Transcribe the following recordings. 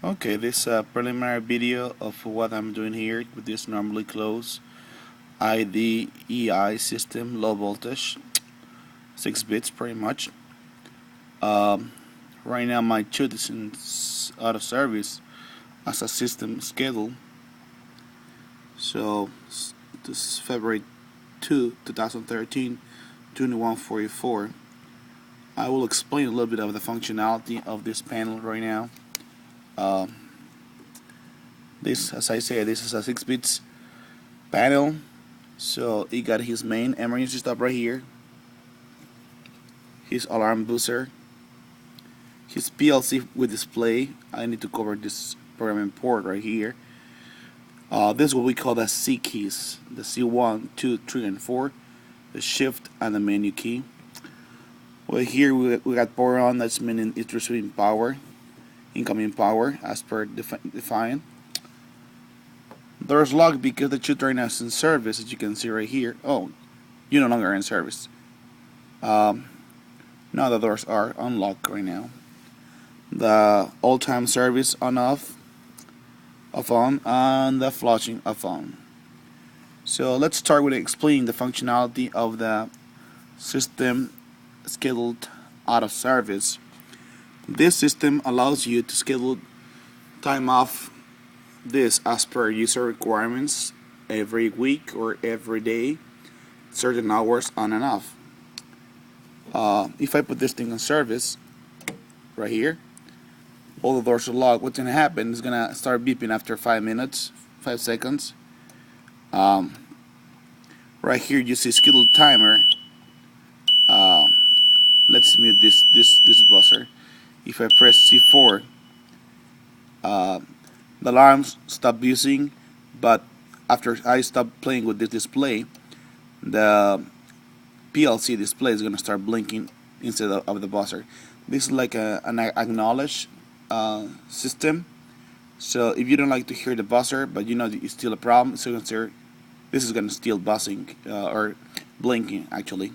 Okay, this preliminary video of what I'm doing here with this normally closed IDEI system, low voltage, 6 bits pretty much. Um, right now my chute is out of service as a system schedule. So this is February 2, 2013, 2144. I will explain a little bit of the functionality of this panel right now. Um, this, as I said, this is a 6 bits panel. So he got his main emergency stop right here, his alarm buzzer, his PLC with display. I need to cover this programming port right here. This is what we call the C keys, the C1, 2, 3, and 4, the shift and the menu key. Well, here we got power on, that's meaning it's receiving power, incoming power as per defined. Doors locked because the chute right now is in service, as you can see right here. Oh, you're no longer in service. Now the doors are unlocked right now. The all-time service off on, and the flushing on. So let's start with explaining the functionality of the system scheduled out of service. This system allows you to schedule time off this as per user requirements every week or every day, certain hours on and off. If I put this thing on service right here, all the doors are locked. What's gonna happen is gonna start beeping after 5 minutes, 5 seconds. Right here you see scheduled timer. Let's mute this buzzer. If I press C4, the alarms stop using, but after I stop playing with this display, the PLC display is gonna start blinking instead of the buzzer. This is like an acknowledge system. So if you don't like to hear the buzzer, but you know that it's still a problem, so this is gonna still buzzing or blinking actually.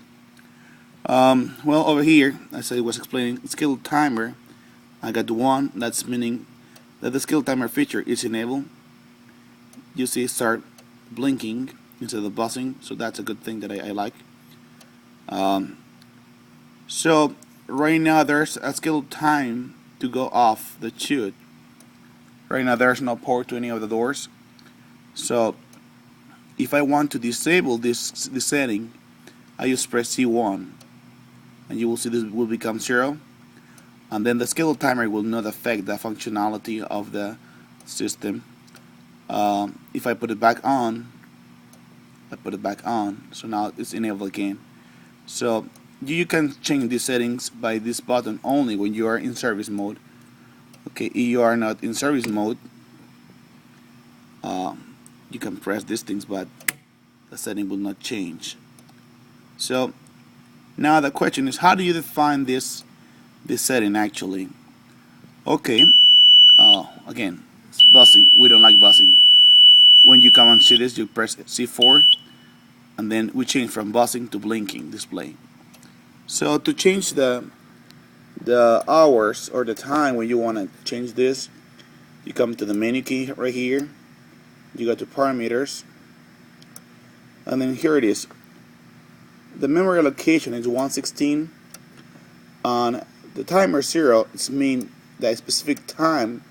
Well, over here, as I was explaining, skill timer, I got the one. That's meaning that the skill timer feature is enabled. You see, it start blinking instead of buzzing, so that's a good thing that I like. So right now there's a skill time to go off the chute. Right now there's no power to any of the doors. So if I want to disable this setting, I just press C1, and you will see this will become 0, and then the schedule timer will not affect the functionality of the system. If I put it back on, so now it's enabled again. So you can change these settings by this button only when you are in service mode. Okay, if you are not in service mode, you can press these things, but the setting will not change. So now the question is, how do you define this setting actually? Okay, again, it's buzzing. We don't like buzzing. When you come and see this, you press C4, and then we change from buzzing to blinking display. So to change the hours or the time when you want to change this, you come to the menu key right here. You go to parameters, and then here it is. The memory allocation is 116. On the timer 0, it's mean that specific time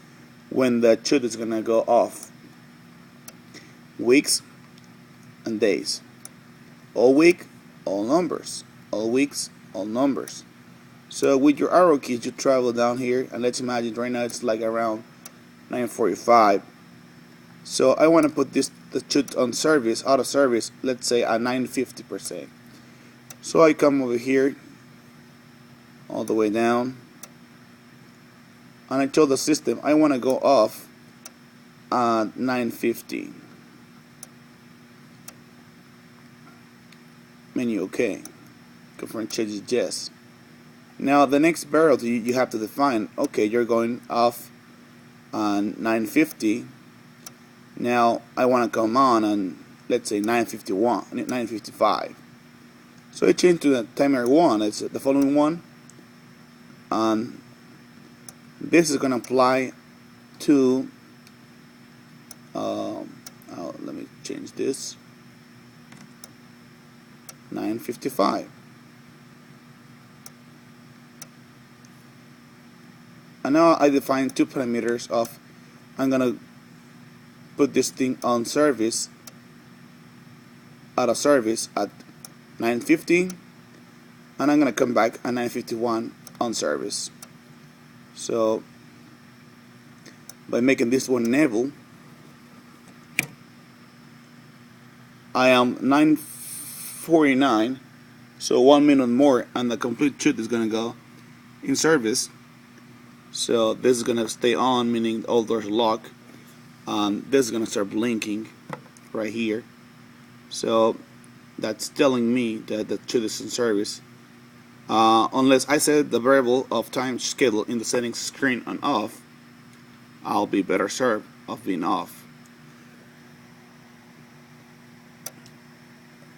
when the chute is gonna go off. Weeks and days. All week, all numbers. All weeks, all numbers. So with your arrow keys, you travel down here, and let's imagine right now it's like around 9:45. So I want to put the chute on service, out of service, let's say at 950%. So I come over here, all the way down, and I tell the system I want to go off at 950. Menu OK. Confirm changes yes. Now the next barrel you have to define. Okay, you're going off on 950. Now I want to come on let's say 951, 955. So I change to the timer 1. It's the following one, and this is going to apply to let me change this, 9:55. And now I define two parameters of, I'm gonna put this thing on service, out of service at 9:50, and I'm gonna come back at 9:51 on service. So by making this one enable, I am 9:49, so 1 minute more, and the complete truth is gonna go in service. So this is gonna stay on, meaning all doors are locked. This is gonna start blinking right here. So that's telling me that the truth is in service. Unless I set the variable of time schedule in the settings screen on off, I'll be better served of being off.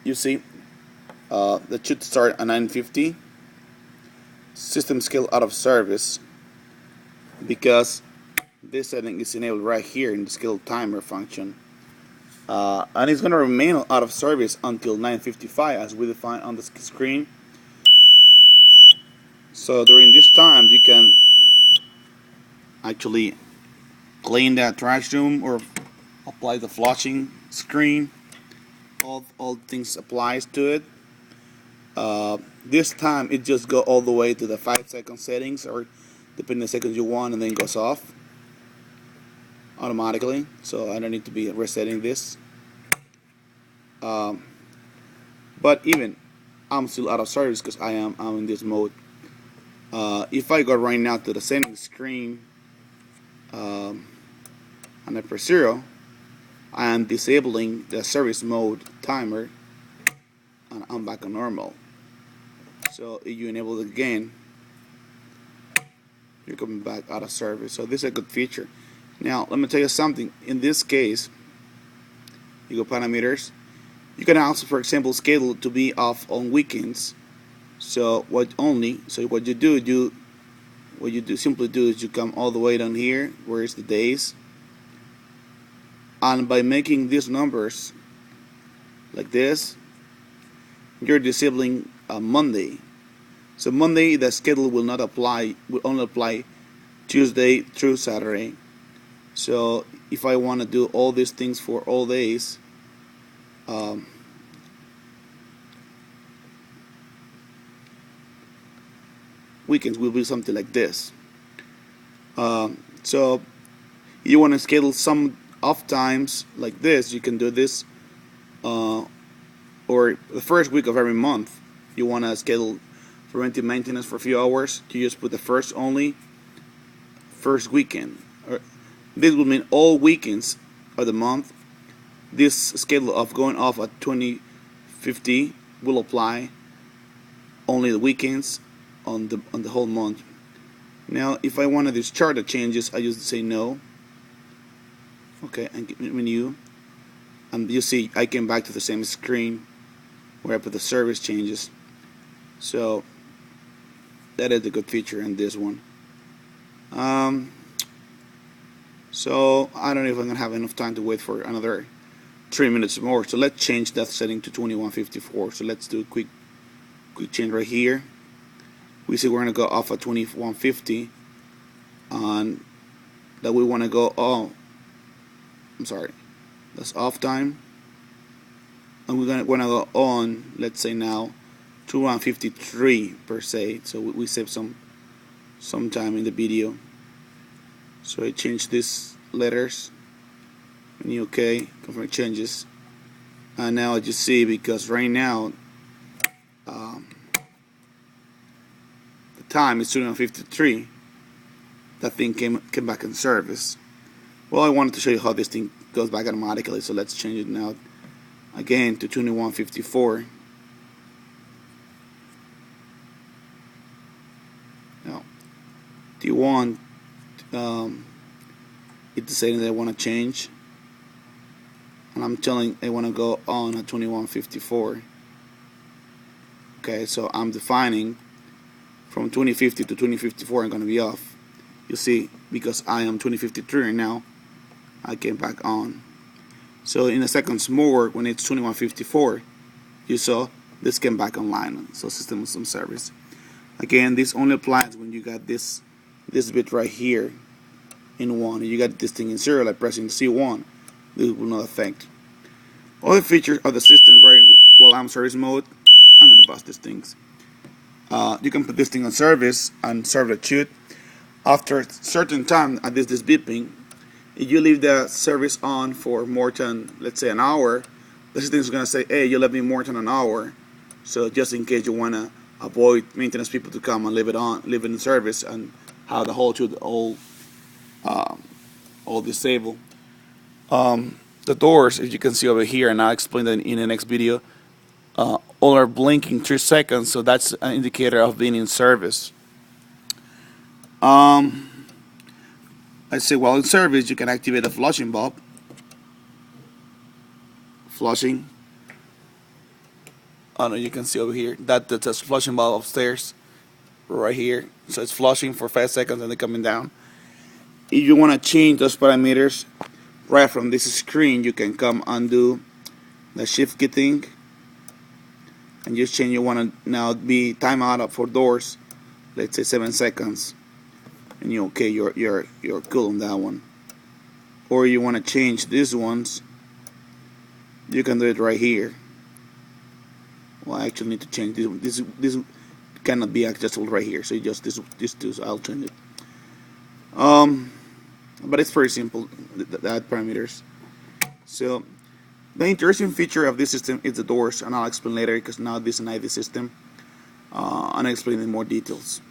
You see, that should start at 9:50. System schedule out of service, because this setting is enabled right here in the schedule timer function, and it's going to remain out of service until 9:55 as we define on the screen. So during this time you can actually clean that trash room or apply the flushing screen. All things applies to it. This time it just go all the way to the 5-second settings, or depending on the seconds you want, and then goes off automatically, so I don't need to be resetting this. But even I'm still out of service because I'm in this mode. If I go right now to the settings screen and I press 0, I am disabling the service mode timer, and I'm back on normal. So if you enable it again, you're coming back out of service. So this is a good feature. Now let me tell you something. In this case, you go parameters. You can also, for example, schedule to be off on weekends. So what you simply do is you come all the way down here where it's the days, and by making these numbers like this, you're disabling Monday. So Monday, the schedule will not apply, will only apply Tuesday through Saturday. So if I want to do all these things for all days, weekends will be something like this. So you want to schedule some off times like this, you can do this, or the first week of every month you want to schedule preventive maintenance for a few hours. You just put the first weekend. This will mean all weekends of the month. This schedule of going off at 20:50 will apply only the weekends on the whole month. Now if I want to discharge the changes, I just say no. Okay, and get menu, and you see I came back to the same screen where I put the service changes. So that is a good feature in this one. So I don't know if I'm gonna have enough time to wait for another 3 minutes more. So let's change that setting to 21:54. So let's do a quick change right here. We see we're gonna go off at 21:50, and that we want to go. Oh, I'm sorry, that's off time, and we're gonna go on. Let's say now 21:53 per se. So we save some time in the video. So I change these letters, and OK, confirm changes, and now I just see, because right now the time is 21:53, that thing came back in service. Well, I wanted to show you how this thing goes back automatically, so let's change it now again to 21:54. Now, do you want it to say that I want to change? And I'm telling I want to go on at 21:54. Okay, so I'm defining from 2050 to 2054 I'm going to be off. You see, because I am 2053 right now, I came back on. So in a seconds more, when it's 2154, you saw this came back online. So system is some service. Again, this only applies when you got this bit right here in 1. You got this thing in 0, like pressing C1. This will not affect. Other features of the system, right? While I'm service mode, I'm gonna bust these things. You can put this thing on service and serve the shoot. After a certain time, at this beeping, if you leave the service on for more than, let's say, an hour, the system is gonna say, "Hey, you left me more than an hour." So just in case you wanna avoid maintenance people to come and leave it in service, and have the whole shoot all disabled. The doors, as you can see over here, and I'll explain that in the next video, all are blinking 3 seconds, so that's an indicator of being in service. I say while in service, you can activate the flushing bulb. Flushing. I don't know, you can see over here, that's flushing bulb upstairs, right here. So it's flushing for 5 seconds and then coming down. If you want to change those parameters, right from this screen, you can come undo the shift key thing and just change. You want to now be timeout up for doors, let's say 7 seconds, and you're cool on that one. Or you want to change these ones, you can do it right here. Well, I actually need to change this cannot be adjustable right here, so you just this two alternate. But it's very simple, that parameters. So the interesting feature of this system is the doors, and I'll explain later because now this is an ID system. And I'll explain in more details.